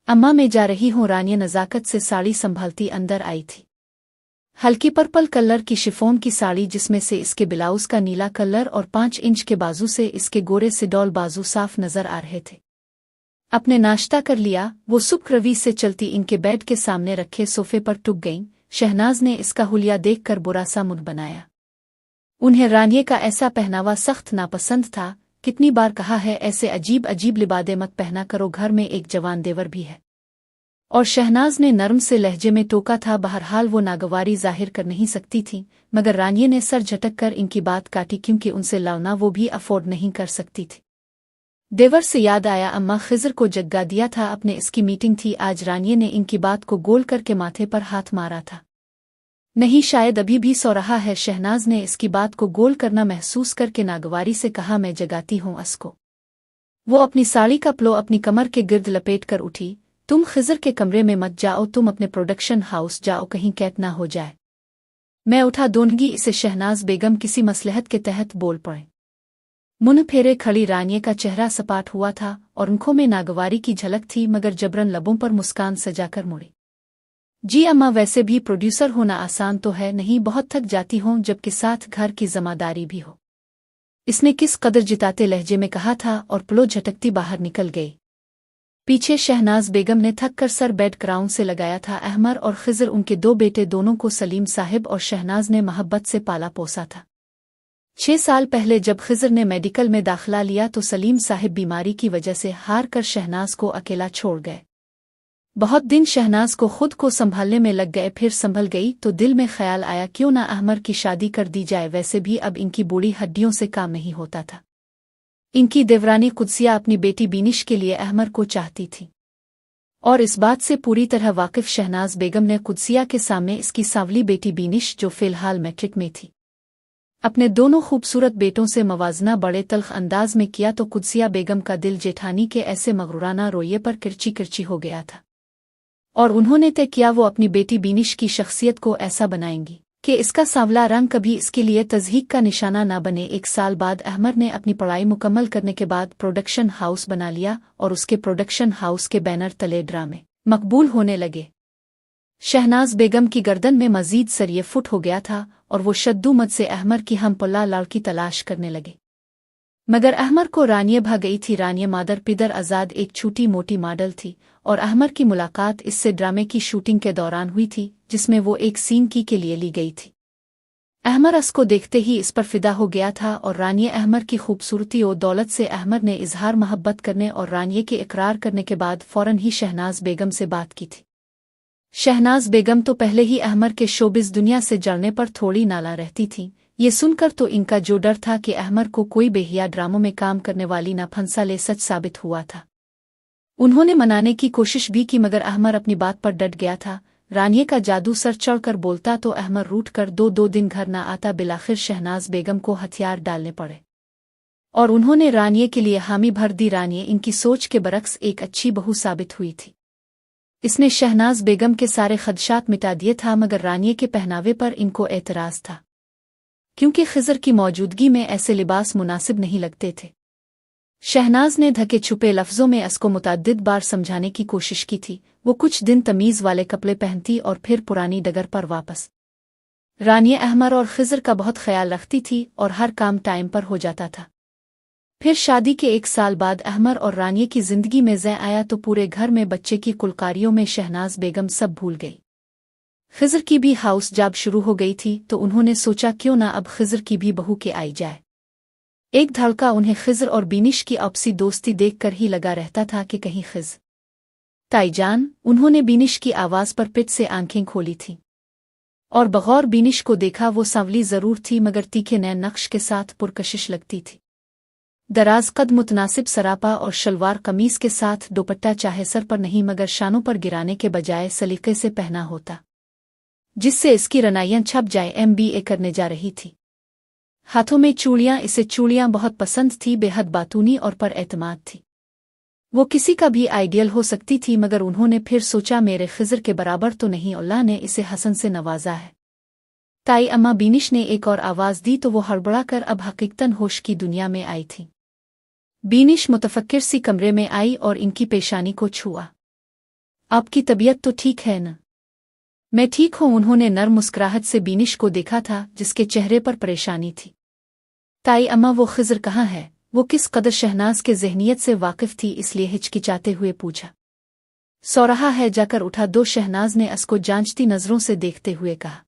अम्मा मैं जा रही हूँ। रानिया नज़ाकत से साड़ी संभालती अंदर आई थी। हल्की पर्पल कलर की शिफॉन की साड़ी जिसमें से इसके ब्लाउज का नीला कलर और 5 इंच के बाजू से इसके गोरे से डॉल बाजू साफ नजर आ रहे थे। अपने नाश्ता कर लिया, वो सुबह रवि से चलती इनके बेड के सामने रखे सोफे पर टुक गईं। शहनाज ने इसका हुलिया देखकर बुरा सा मुंह बनाया। उन्हें रानिया का ऐसा पहनावा सख्त नापसंद था। कितनी बार कहा है ऐसे अजीब अजीब लिबादे मत पहना करो, घर में एक जवान देवर भी है। और शहनाज ने नरम से लहजे में टोका था। बहरहाल वो नागवारी जाहिर कर नहीं सकती थी, मगर रानिया ने सर झटक कर इनकी बात काटी क्योंकि उनसे लड़ना वो भी अफोर्ड नहीं कर सकती थी। देवर से याद आया, अम्मा खिजर को जग्गा दिया था अपने, इसकी मीटिंग थी आज। रानिया ने इनकी बात को गोल करके माथे पर हाथ मारा था। नहीं, शायद अभी भी सो रहा है। शहनाज ने इसकी बात को गोल करना महसूस करके नागवारी से कहा, मैं जगाती हूँ असको। वो अपनी साड़ी का प्लो अपनी कमर के गिर्द लपेट कर उठी। तुम खिजर के कमरे में मत जाओ, तुम अपने प्रोडक्शन हाउस जाओ, कहीं कैद ना हो जाए। मैं उठा दूंगी इसे। शहनाज बेगम किसी मसलहत के तहत बोल पड़े। मुंह फेरे खड़ी रानिया का चेहरा सपाट हुआ था और आंखों में नागवारी की झलक थी, मगर जबरन लबों पर मुस्कान सजाकर मुड़ी। जी अम्मा, वैसे भी प्रोड्यूसर होना आसान तो है नहीं, बहुत थक जाती हूँ, जबकि साथ घर की जिम्मेदारी भी हो। इसने किस कदर जिताते लहजे में कहा था और प्लो झटकती बाहर निकल गई। पीछे शहनाज बेगम ने थक कर सर बेड क्राउन से लगाया था। अहमर और खिजर उनके 2 बेटे, दोनों को सलीम साहिब और शहनाज ने मोहब्बत से पाला पोसा था। 6 साल पहले जब खिजर ने मेडिकल में दाखिला लिया तो सलीम साहिब बीमारी की वजह से हार कर शहनाज को अकेला छोड़ गए। बहुत दिन शहनाज को खुद को संभालने में लग गए, फिर संभल गई तो दिल में ख्याल आया क्यों ना अहमर की शादी कर दी जाए। वैसे भी अब इनकी बूढ़ी हड्डियों से काम नहीं होता था। इनकी देवरानी कुदसिया अपनी बेटी बीनिश के लिए अहमर को चाहती थी और इस बात से पूरी तरह वाकिफ शहनाज बेगम ने कुदसिया के सामने इसकी सांवली बेटी बीनिश, जो फिलहाल मैट्रिक में थी, अपने दोनों खूबसूरत बेटों से मवाजना बड़े तल्ख अंदाज में किया तो कुदसिया बेगम का दिल जेठानी के ऐसे मगरूराना रोये पर किरची किरची हो गया था और उन्होंने तय किया वो अपनी बेटी बीनिश की शख्सियत को ऐसा बनाएंगी कि इसका सांवला रंग कभी इसके लिए तज़हीक का निशाना ना बने। 1 साल बाद अहमर ने अपनी पढ़ाई मुकम्मल करने के बाद प्रोडक्शन हाउस बना लिया और उसके प्रोडक्शन हाउस के बैनर तले ड्रामे मकबूल होने लगे। शहनाज बेगम की गर्दन में मजीद सरिये फुट हो गया था और वो शद्दूमत से अहमर की हमपल्ला लड़की तलाश करने लगे, मगर अहमर को रानिया भा गई थी। रानिया मादर पिदर आज़ाद एक छोटी मोटी मॉडल थी और अहमर की मुलाकात इससे ड्रामे की शूटिंग के दौरान हुई थी जिसमें वो एक सीन के लिए ली गई थी। अहमर असको देखते ही इस पर फिदा हो गया था और रानिया अहमर की खूबसूरती और दौलत से अहमर ने इजहार मोहब्बत करने और रानिया के इकरार करने के बाद फौरन ही शहनाज बेगम से बात की थी। शहनाज बेगम तो पहले ही अहमर के शोबिस दुनिया से जड़ने पर थोड़ी नाला रहती थीं। ये सुनकर तो इनका जो डर था कि अहमर को कोई बेहिया ड्रामों में काम करने वाली नाफंसा ले सच साबित हुआ था। उन्होंने मनाने की कोशिश भी की मगर अहमर अपनी बात पर डट गया था। रानिया का जादू सर चढ़कर बोलता तो अहमर रूठ कर 2 दिन घर न आता। बिलाखिर शहनाज बेगम को हथियार डालने पड़े और उन्होंने रानिया के लिए हामी भर दी। रानिया इनकी सोच के बरक्स एक अच्छी बहू साबित हुई थी। इसने शहनाज बेगम के सारे खदशात मिटा दिए था, मगर रानिया के पहनावे पर इनको एतराज था क्योंकि खिजर की मौजूदगी में ऐसे लिबास मुनासिब नहीं लगते थे। शहनाज ने ढके छुपे लफ्जों में असको मुतअद्दिद बार समझाने की कोशिश की थी। वो कुछ दिन तमीज़ वाले कपड़े पहनती और फिर पुरानी डगर पर वापस। रानिया अहमर और खिजर का बहुत ख्याल रखती थी और हर काम टाइम पर हो जाता था। फिर शादी के 1 साल बाद अहमर और रानिया की जिंदगी में ज़ै आया तो पूरे घर में बच्चे की कुलकारियों में शहनाज बेगम सब भूल गई। खिजर की भी हाउस जॉब शुरू हो गई थी तो उन्होंने सोचा क्यों ना अब खिजर की भी बहू के आई जाए। एक धड़का उन्हें खिजर और बीनिश की आपसी दोस्ती देखकर ही लगा रहता था कि कहीं खिज ताईजान। उन्होंने बीनिश की आवाज़ पर पिट से आंखें खोली थीं और बगौर बीनिश को देखा। वो सांवली जरूर थी मगर तीखे नए नक्श के साथ पुरकशिश लगती थी। दराज कद, मुतनासिब सरापा और शलवार कमीज के साथ दुपट्टा चाहे सर पर नहीं मगर शानों पर गिराने के बजाय सलीके से पहना होता जिससे इसकी रनाइयां छप जाए। MBA करने जा रही थी। हाथों में चूड़ियां, इसे चूड़ियां बहुत पसंद थी, बेहद बातूनी और पर एतमाद थी। वो किसी का भी आइडियल हो सकती थी मगर उन्होंने फिर सोचा मेरे खिजर के बराबर तो नहीं, अल्लाह ने इसे हसन से नवाजा है। ताई अम्मा बीनिश ने एक और आवाज़ दी तो वो हड़बड़ा कर अब हकीकतन होश की दुनिया में आई थी। बीनिश मुतफक्किर सी कमरे में आई और इनकी पेशानी को छुआ। आपकी तबीयत तो ठीक है न? मैं ठीक हूँ। उन्होंने नर्म मुस्कुराहट से बीनिश को देखा था, जिसके चेहरे पर परेशानी थी। ताई अम्मा, वो खिज़र कहाँ है? वो किस कदर शहनाज के ज़हनियत से वाकिफ थी, इसलिए हिचकिचाते हुए पूछा। सो रहा है, जाकर उठा दो, शहनाज ने उसको जांचती नज़रों से देखते हुए कहा।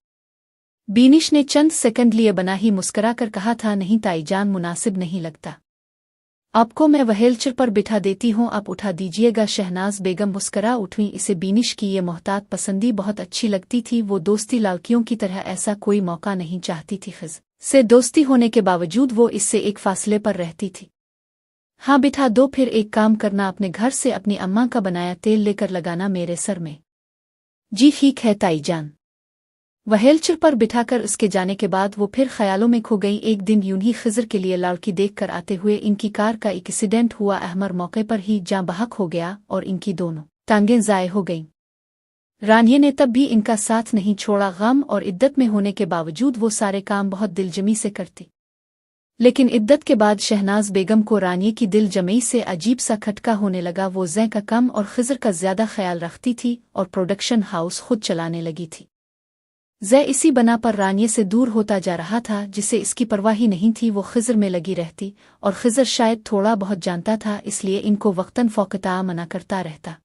बीनिश ने चंद सेकंड लिए बना ही मुस्करा कर कहा था, नहीं ताईजान, मुनासिब नहीं लगता। आपको मैं व्हीलचेयर पर बिठा देती हूँ, आप उठा दीजिएगा। शहनाज बेगम मुस्करा उठी। इसे बीनिश की ये मोहतात पसंदी बहुत अच्छी लगती थी। वो दोस्ती लड़कियों की तरह ऐसा कोई मौका नहीं चाहती थी। खिज़ से दोस्ती होने के बावजूद वो इससे एक फासले पर रहती थी। हाँ बिठा दो, फिर एक काम करना, अपने घर से अपनी अम्मा का बनाया तेल लेकर लगाना मेरे सर में। जी ठीक है ताईजान। व्हीलचेयर पर बिठाकर उसके जाने के बाद वो फिर ख्यालों में खो गई। एक दिन यूं ही खिज़र के लिए लड़की देखकर आते हुए इनकी कार का एक्सीडेंट हुआ। अहमर मौके पर ही जाँ बहक हो गया और इनकी दोनों टांगें ज़ाये हो गईं। रानिया ने तब भी इनका साथ नहीं छोड़ा। गम और इद्दत में होने के बावजूद वो सारे काम बहुत दिलजमी से करती, लेकिन इद्दत के बाद शहनाज बेगम को रानिया की दिल जमई से अजीब सा खटका होने लगा। वो ज़ै का कम और खिज़र का ज़्यादा ख्याल रखती थी और प्रोडक्शन हाउस खुद चलाने लगी थी। ज़ै इसी बना पर रानिया से दूर होता जा रहा था, जिसे इसकी परवाह ही नहीं थी। वो खिज़र में लगी रहती और खिज़र शायद थोड़ा बहुत जानता था, इसलिए इनको वक्तन फ़ौक़ता मना करता रहता।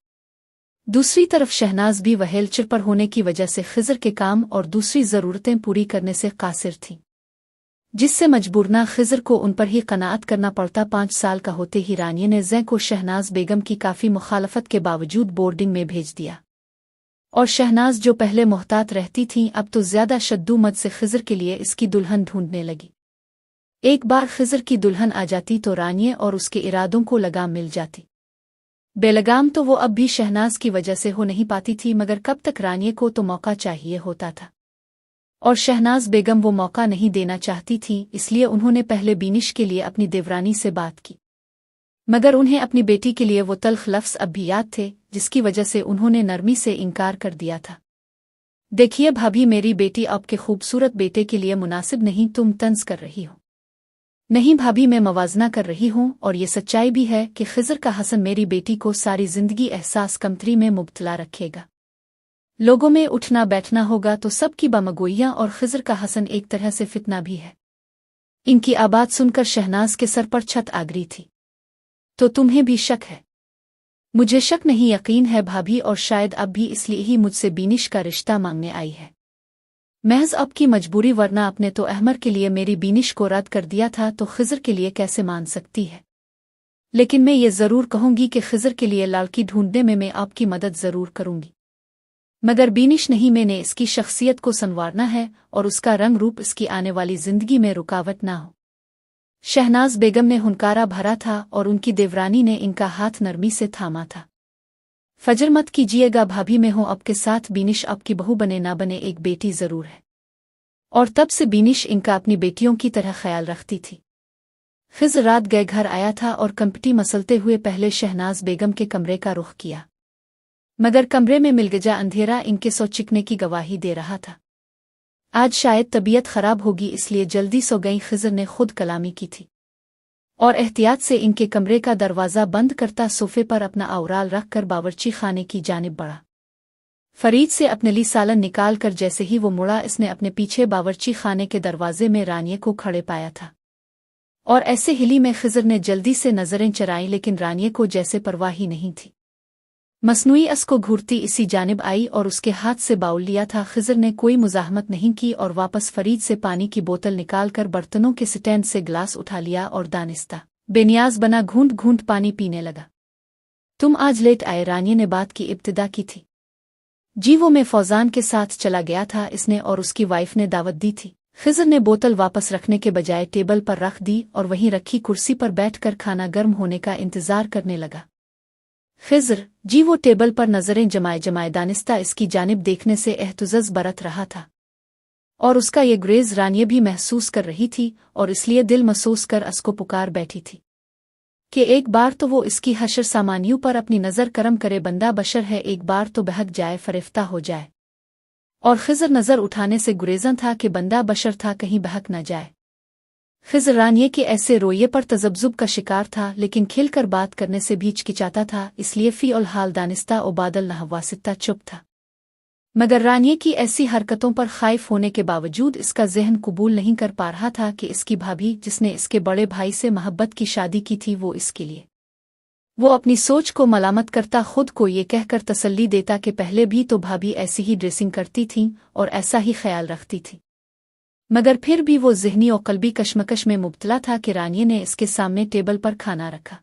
दूसरी तरफ शहनाज भी व्हीलचेयर पर होने की वजह से खिज़र के काम और दूसरी ज़रूरतें पूरी करने से कासिर थी, जिससे मजबूरना खिज़र को उन पर ही क़नाअत करना पड़ता। 5 साल का होते ही रानिया ने ज़ै को शहनाज बेगम की काफ़ी मुखालफत के बावजूद बोर्डिंग में भेज दिया, और शहनाज जो पहले मोहतात रहती थीं, अब तो ज़्यादा शद्दूमत से खिज़र के लिए इसकी दुल्हन ढूंढने लगी। एक बार खिज़र की दुल्हन आ जाती तो रानिया और उसके इरादों को लगाम मिल जाती। बेलगाम तो वो अब भी शहनाज की वजह से हो नहीं पाती थी, मगर कब तक रानिया को तो मौका चाहिए होता था, और शहनाज बेगम वो मौका नहीं देना चाहती थी। इसलिए उन्होंने पहले बीनिश के लिए अपनी देवरानी से बात की, मगर उन्हें अपनी बेटी के लिए वो तल्ख लफ्ज़ अब भी याद थे, जिसकी वजह से उन्होंने नरमी से इनकार कर दिया था। देखिए भाभी, मेरी बेटी आपके खूबसूरत बेटे के लिए मुनासिब नहीं, तुम तंज कर रही हो। नहीं भाभी, मैं मवाजना कर रही हूँ, और ये सच्चाई भी है कि खिज़र का हसन मेरी बेटी को सारी जिंदगी एहसास कमतरी में मुब्तला रखेगा। लोगों में उठना बैठना होगा तो सबकी बमगोइयाँ, और खिज़र का हसन एक तरह से फितना भी है। इनकी आबाद सुनकर शहनाज के सर पर छत आ गिरी थी। तो तुम्हें भी शक है? मुझे शक नहीं, यकीन है भाभी, और शायद अब भी इसलिए ही मुझसे बीनिश का रिश्ता मांगने आई है। महज अब की मजबूरी, वरना आपने तो अहमर के लिए मेरी बीनिश को रद्द कर दिया था, तो खिज़र के लिए कैसे मान सकती है? लेकिन मैं ये ज़रूर कहूँगी कि खिज़र के लिए लड़की ढूंढने में मैं आपकी मदद ज़रूर करूँगी, मगर बीनिश नहीं, मैंने इसकी शख्सियत को संवारना है और उसका रंग रूप इसकी आने वाली जिंदगी में रुकावट ना हो। शहनाज बेगम ने हुनकारा भरा था और उनकी देवरानी ने इनका हाथ नरमी से थामा था। फजर मत कीजिएगा भाभी, मैं हूँ आपके साथ। बीनिश आपकी बहू बने ना बने, एक बेटी ज़रूर है, और तब से बीनिश इनका अपनी बेटियों की तरह ख्याल रखती थी। खिज़र रात गए घर आया था और कंपटी मसलते हुए पहले शहनाज बेगम के कमरे का रुख किया, मगर कमरे में मिलगजा अंधेरा इनके सो चिकने की गवाही दे रहा था। आज शायद तबीयत खराब होगी, इसलिए जल्दी सो गई। खिज़र ने खुद कलामी की थी और एहतियात से इनके कमरे का दरवाज़ा बंद करता सोफे पर अपना औराल रख कर बावर्ची खाने की जानिब बढ़ा। फरीद से अपने लिए सालन निकाल कर जैसे ही वो मुड़ा, इसने अपने पीछे बावर्ची खाने के दरवाजे में रानिया को खड़े पाया था, और ऐसे हिली में खिज़र ने जल्दी से नज़रें चराईं, लेकिन रानिया को जैसे परवाह ही नहीं थी। मसनूई अस को घूरती इसी जानिब आई और उसके हाथ से बाउल लिया था। खिज़र ने कोई मुज़ाहमत नहीं की और वापस फरीद से पानी की बोतल निकालकर बर्तनों के स्टैंड से ग्लास उठा लिया और दानिस्ता बेनियाज बना घूंट घूंट पानी पीने लगा। तुम आज लेट आए, रानिया ने बात की इब्तिदा की थी। जी वो मैं फौजान के साथ चला गया था, इसने और उसकी वाइफ ने दावत दी थी। खिज़र ने बोतल वापस रखने के बजाय टेबल पर रख दी और वहीं रखी कुर्सी पर बैठकर खाना गर्म होने का इंतजार करने लगा। खिज़र जी वो टेबल पर नज़रें जमाए जमाए दानिस्ता इसकी जानिब देखने से एहतुज़्ज़ बरत रहा था, और उसका ये ग्रेज़ रानिया भी महसूस कर रही थी, और इसलिए दिल महसूस कर उसको पुकार बैठी थी कि एक बार तो वो इसकी हशर सामानियों पर अपनी नज़र करम करे। बंदा बशर है, एक बार तो बहक जाए, फरिफ्ता हो जाए। और खिज़र नज़र उठाने से गुरेज़न था कि बंदा बशर था, कहीं बहक न जाए। खिज़र रानिये के ऐसे रोये पर तज़ब्ज़ुब का शिकार था, लेकिन खिलकर बात करने से भी हिचकिचाता था, इसलिए फ़ी और हाल दानिस्ता और बादल नहवासिता चुप था। मगर रानिये की ऐसी हरकतों पर खाइफ होने के बावजूद इसका ज़हन कबूल नहीं कर पा रहा था कि इसकी भाभी, जिसने इसके बड़े भाई से मोहब्बत की शादी की थी, वो इसके लिए। वो अपनी सोच को मलामत करता खुद को ये कहकर तसल्ली देता कि पहले भी तो भाभी ऐसी ही ड्रेसिंग करती थीं और ऐसा ही ख्याल रखती थी। मगर फिर भी वो ज़हनी और क़ल्बी कशमकश में मुब्तला था कि रानिये ने इसके सामने टेबल पर खाना रखा।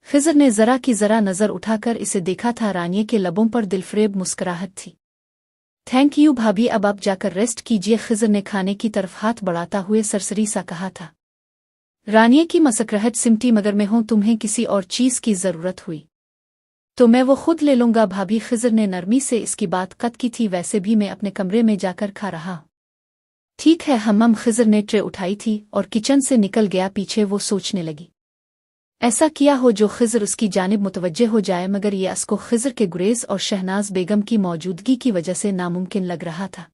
खिज़र ने ज़रा की ज़रा नज़र उठाकर इसे देखा था। रानिये के लबों पर दिलफरेब मुस्कुराहट थी। थैंक यू भाभी, अब आप जाकर रेस्ट कीजिए, खिज़र ने खाने की तरफ हाथ बढ़ाता हुए सरसरी सा कहा था। रानिये की मसकराहट सिमटी, मगर मैं हूँ, तुम्हें किसी और चीज़ की ज़रूरत हुई तो मैं वो खुद ले लूँगा भाभी। खिज़र ने नरमी से इसकी बात कत की थी, वैसे भी मैं अपने कमरे में जाकर खा रहा हूँ। ठीक है हम्मम। खिज़र ने ट्रे उठाई थी और किचन से निकल गया। पीछे वो सोचने लगी, ऐसा किया हो जो खिज़र उसकी जानिब मुतवज्जे हो जाए, मगर ये असको खिज़र के गुरेज और शहनाज बेगम की मौजूदगी की वजह से नामुमकिन लग रहा था।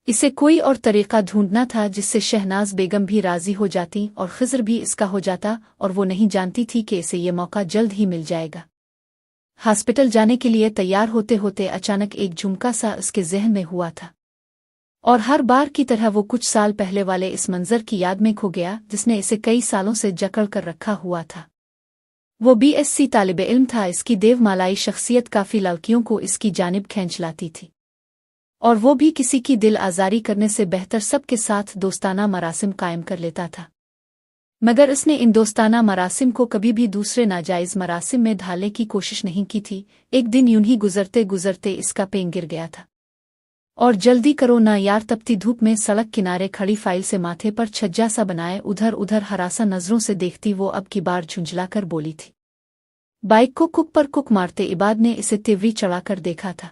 इसे कोई और तरीक़ा ढूंढना था जिससे शहनाज बेगम भी राज़ी हो जाती और खिज़र भी इसका हो जाता, और वो नहीं जानती थी कि इसे ये मौका जल्द ही मिल जाएगा। हॉस्पिटल जाने के लिए तैयार होते होते अचानक एक झुमका सा उसके ज़हन में हुआ था, और हर बार की तरह वो कुछ साल पहले वाले इस मंजर की याद में खो गया जिसने इसे कई सालों से जकड़ कर रखा हुआ था। वो BSc तालिब इल्म था। इसकी देवमालाई शख्सियत काफ़ी लड़कियों को इसकी जानिब खींच लाती थी, और वो भी किसी की दिल आज़ारी करने से बेहतर सबके साथ दोस्ताना मरासिम कायम कर लेता था। मगर इसने इन दोस्ताना मरासिम को कभी भी दूसरे नाजायज़ मरासिम में ढालने की कोशिश नहीं की थी। एक दिन यूं ही गुजरते गुजरते इसका पेन गिर गया था। और जल्दी करो ना यार, तपती धूप में सड़क किनारे खड़ी फाइल से माथे पर छज्जा सा बनाए उधर उधर हरासा नजरों से देखती वो अब की बार झुंझलाकर बोली थी। बाइक को कुक पर कुक मारते इबाद ने इसे तिवरी चढ़ाकर देखा था।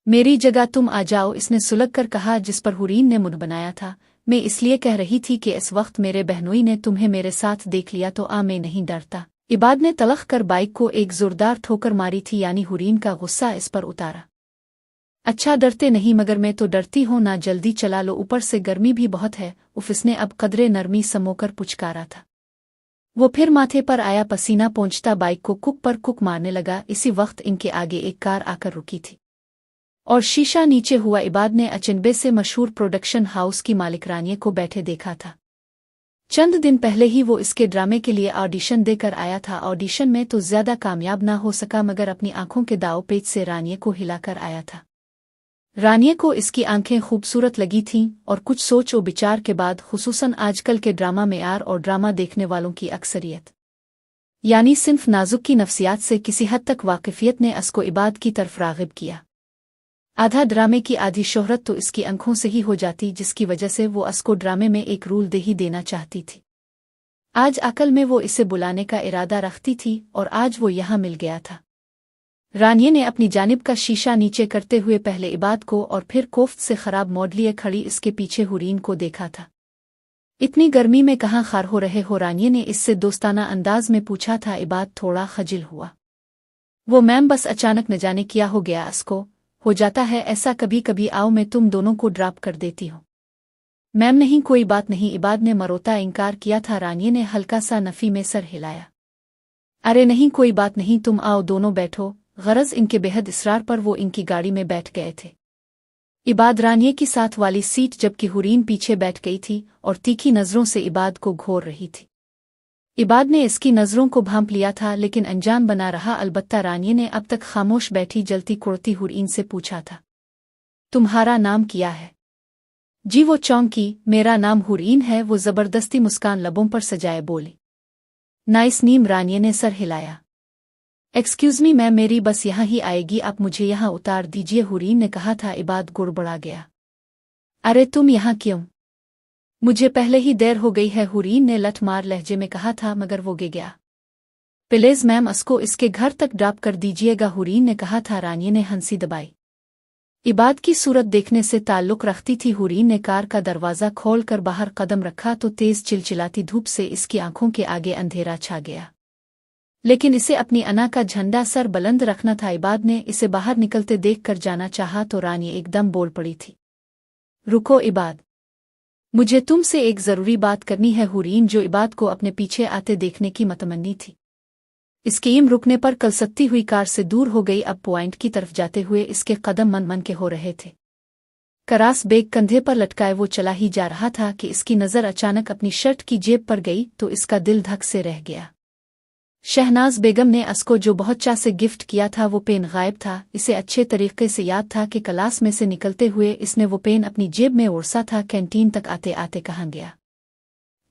मेरी जगह तुम आ जाओ, इसने सुलग कर कहा, जिस पर हुरीन ने मुंह बनाया था। मैं इसलिए कह रही थी कि इस वक्त मेरे बहनोई ने तुम्हें मेरे साथ देख लिया तो मैं नहीं डरता। इबाद ने तलख कर बाइक को एक जोरदार ठोकर मारी थी, यानी हुरीन का गुस्सा इस पर उतारा। अच्छा डरते नहीं, मगर मैं तो डरती हूँ ना, जल्दी चला लो, ऊपर से गर्मी भी बहुत है। उसने अब कदरे नरमी समोकर पुचकारा था। वो फिर माथे पर आया पसीना पोंछता बाइक को कुक पर कुक मारने लगा। इसी वक्त इनके आगे एक कार आकर रुकी थी और शीशा नीचे हुआ। इबाद ने अचनबे से मशहूर प्रोडक्शन हाउस की मालिक रानिये को बैठे देखा था। चंद दिन पहले ही वो इसके ड्रामे के लिए ऑडिशन देकर आया था। ऑडिशन में तो ज्यादा कामयाब ना हो सका, मगर अपनी आंखों के दाव पेच से रानिये को हिलाकर आया था। रानिये को इसकी आंखें खूबसूरत लगी थीं, और कुछ सोच और विचार के बाद, खुसूसन आजकल के ड्रामा मेयार और ड्रामा देखने वालों की अक्सरियत यानी सिर्फ नाजुक की नफ्सियात से किसी हद तक वाकिफियत ने असको इबाद की तरफ राग़िब किया। आधा ड्रामे की आधी शोहरत तो इसकी आंखों से ही हो जाती, जिसकी वजह से वो असको ड्रामे में एक रूल दे ही देना चाहती थी। आज अकल में वो इसे बुलाने का इरादा रखती थी, और आज वो यहाँ मिल गया था। रानिये ने अपनी जानिब का शीशा नीचे करते हुए पहले इबाद को और फिर कोफ्त से खराब मोड़ लिए खड़ी इसके पीछे हुरीन को देखा था। इतनी गर्मी में कहाँ खार हो रहे हो, रानिये ने इससे दोस्ताना अंदाज में पूछा था। इबाद थोड़ा खजिल हुआ। वो मैम, बस अचानक न जाने क्या हो गया, असको हो जाता है ऐसा कभी कभी, आओ मैं तुम दोनों को ड्रॉप कर देती हूँ। मैम नहीं, कोई बात नहीं, इबाद ने मरोता इनकार किया था। रानिये ने हल्का सा नफी में सर हिलाया। अरे नहीं, कोई बात नहीं, तुम आओ, दोनों बैठो। गरज इनके बेहद इसरार पर वो इनकी गाड़ी में बैठ गए थे। इबाद रानिये की साथ वाली सीट, जबकि हुरीन पीछे बैठ गई थी और तीखी नजरों से इबाद को घोर रही थी। इबाद ने इसकी नजरों को भांप लिया था, लेकिन अनजान बना रहा। अलबत्ता रानिये ने अब तक खामोश बैठी जलती कुड़ती हुरीन से पूछा था, तुम्हारा नाम क्या है? जी वो चौंकी। मेरा नाम हुरीन है, वो जबरदस्ती मुस्कान लबों पर सजाए बोली। नाइस नीम, रानिये ने सर हिलाया। एक्सक्यूज मी मैम, मेरी बस यहाँ ही आएगी, आप मुझे यहाँ उतार दीजिए, हुरीन ने कहा था। इबाद गुड़बड़ा गया। अरे तुम यहाँ क्यों? मुझे पहले ही देर हो गई है, हुरीन ने लठमार लहजे में कहा था, मगर वो गे गया। प्लीज मैम, असको इसके घर तक ड्रॉप कर दीजिएगा, हुरीन ने कहा था। रानिये ने हंसी दबाई। इबाद की सूरत देखने से ताल्लुक रखती थी। हुरीन ने कार का दरवाज़ा खोल कर बाहर कदम रखा तो तेज चिलचिलाती धूप से इसकी आंखों के आगे अंधेरा छा गया। लेकिन इसे अपनी अना का झंडा सर बुलंद रखना था। इबाद ने इसे बाहर निकलते देख कर जाना चाहा तो रानिये एकदम बोल पड़ी थी, रुको इबाद। मुझे तुमसे एक ज़रूरी बात करनी है। हुरीन जो इबाद को अपने पीछे आते देखने की मतमन्नी थी, इसकी इम रुकने पर कलसती हुई कार से दूर हो गई। अब पॉइंट की तरफ जाते हुए इसके कदम मन मन के हो रहे थे। करास बेग कंधे पर लटकाए वो चला ही जा रहा था कि इसकी नज़र अचानक अपनी शर्ट की जेब पर गई तो इसका दिल धक से रह गया। शहनाज बेगम ने असको जो बहुत चाह से गिफ्ट किया था वो पेन गायब था। इसे अच्छे तरीके से याद था कि क्लास में से निकलते हुए इसने वो पेन अपनी जेब में ओढ़सा था। कैंटीन तक आते आते कहाँ गया।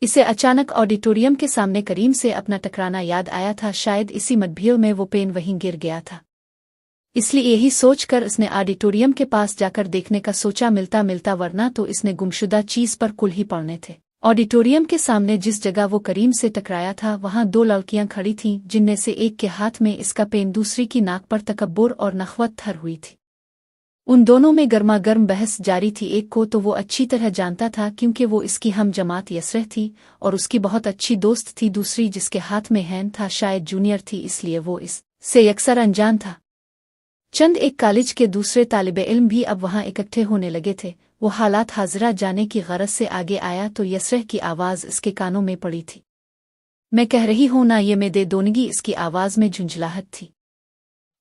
इसे अचानक ऑडिटोरियम के सामने करीम से अपना टकराना याद आया था। शायद इसी मतभेड़ में वो पेन वहीं गिर गया था। इसलिए यही सोचकर इसने ऑडिटोरियम के पास जाकर देखने का सोचा, मिलता मिलता, वरना तो इसने गुमशुदा चीज पर कुल ही पड़ने थे। ऑडिटोरियम के सामने जिस जगह वो करीम से टकराया था वहां दो लड़कियां खड़ी थीं, जिनमें से एक के हाथ में इसका पेन, दूसरी की नाक पर तकब्बुर और नखवत थर हुई थी। उन दोनों में गर्मा गर्म बहस जारी थी। एक को तो वो अच्छी तरह जानता था क्योंकि वो इसकी हम जमात यसरह थी और उसकी बहुत अच्छी दोस्त थी। दूसरी जिसके हाथ में हैन था शायद जूनियर थी, इसलिए वो इससे यकसर अनजान था। चंद एक कॉलेज के दूसरे तालिबे इल्म भी अब वहां इकट्ठे होने लगे थे। वो हालात हाजिरा जाने की गरज से आगे आया तो यसरह की आवाज़ इसके कानों में पड़ी थी। मैं कह रही हूं ना, ये में दे दोनगी इसकी आवाज़ में झुंझलाहट थी।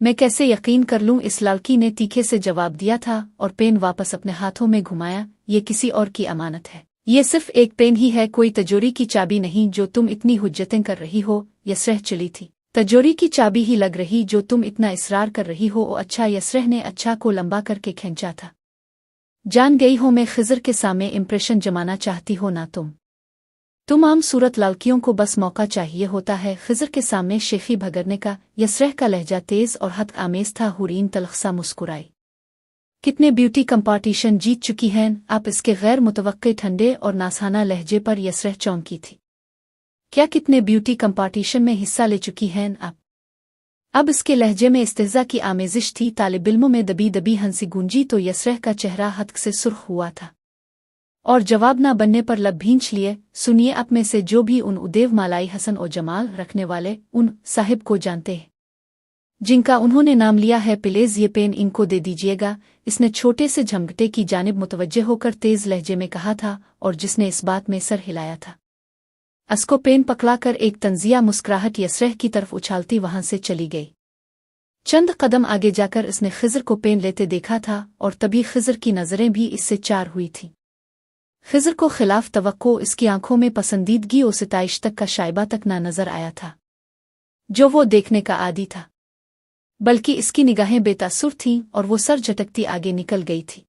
मैं कैसे यकीन कर लूं, इस लड़की ने तीखे से जवाब दिया था और पेन वापस अपने हाथों में घुमाया। ये किसी और की अमानत है, ये सिर्फ एक पेन ही है, कोई तिजोरी की चाबी नहीं जो तुम इतनी हुज्जतें कर रही हो। यसरह चली थी। तिजोरी की चाबी ही लग रही जो तुम इतना इसरार कर रही हो। ओ अच्छा, यसरह ने अच्छा को लंबा करके खींचा था। जान गई हो मैं खिज़र के सामने इम्प्रेशन जमाना चाहती हो ना तुम आम सूरत लड़कियों को बस मौका चाहिए होता है खिज़र के सामने शेखी भगरने का। यसरह का लहजा तेज और हद आमेज था। हुरीन तलखसा मुस्कुराई। कितने ब्यूटी कंपटीशन जीत चुकी हैं आप, इसके गैर मुतवक्के ठंडे और नासाना लहजे पर यसरह चौंकी थी। क्या कितने ब्यूटी कंपटीशन में हिस्सा ले चुकी हैं आप? अब इसके लहजे में इस्तेज़ा की आमेजिश थी। तालिबिल्मों में दबी दबी हंसी गूंजी तो यसरह का चेहरा हद से सुर्ख हुआ था और जवाब न बनने पर लब भींच लिए। सुनिए, आप में से जो भी उन उदेव मालाई हसन और जमाल रखने वाले उन साहिब को जानते हैं जिनका उन्होंने नाम लिया है, प्लीज ये पेन इनको दे दीजिएगा। इसने छोटे से झमघटे की जानिब मुतवज्जे होकर तेज लहजे में कहा था और जिसने इस बात में सर हिलाया था। असको पेन पकड़ाकर एक तंजिया मुस्कुराहट यसरह की तरफ उछालती वहां से चली गई। चंद कदम आगे जाकर इसने खिज़र को पेन लेते देखा था और तभी खिज़र की नज़रें भी इससे चार हुई थीं। खिज़र को खिलाफ तवक्को इसकी आंखों में पसंदीदगी और सिताइश तक का शाइबा तक ना नजर आया था जो वो देखने का आदी था, बल्कि इसकी निगाहें बेतासुर थीं और वो सर झटकती आगे निकल गई थी।